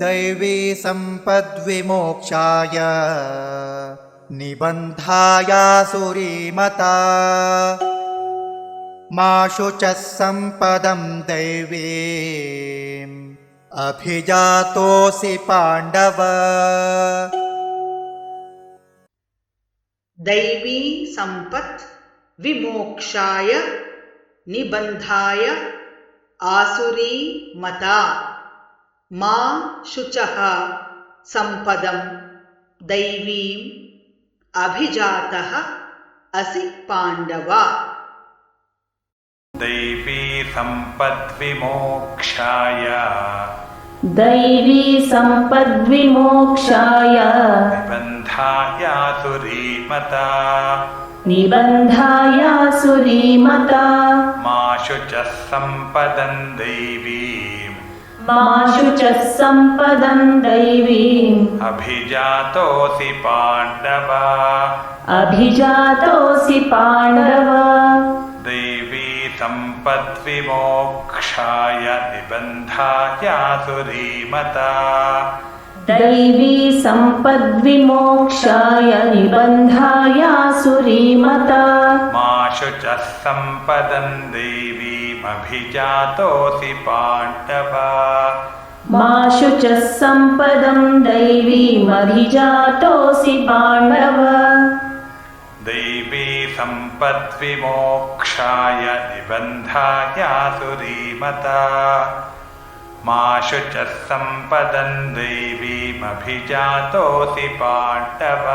दैवी सम्पद्विमोक्षाय निबन्धायासुरीमता मा शुचः सम्पदं दैवीम् अभिजातोऽसि पाण्डव। दैवी संपत् विमोक्षाय निबन्धाय आसुरी मता मा शुचः संपदं दैवीम् अभिजातः असि पाण्डव। दैवी सम्पद्विमोक्षाय निबन्धायासुरीमता मा शुचः सम्पदं दैवीम् अभिजातोऽसि पाण्डव। दैवी सम्पद्विमोक्षाय निबन्धायासुरीमता मा शुचः सम्पदं दैवीम् अभिजातोऽसि पाण्डव। दैवी सम्पद्विमोक्षाय निबन्धायासुरीमता मा शुचः सम्पदं दैवीम् अभिजातोऽसि पाण्डव।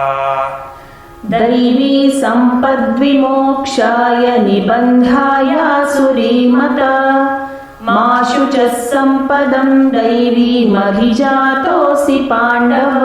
दैवी सम्पद्विमोक्षाय निबन्धायासुरीमता मा शुचः सम्पदं दैवीमभिजातोऽसि पाण्डव।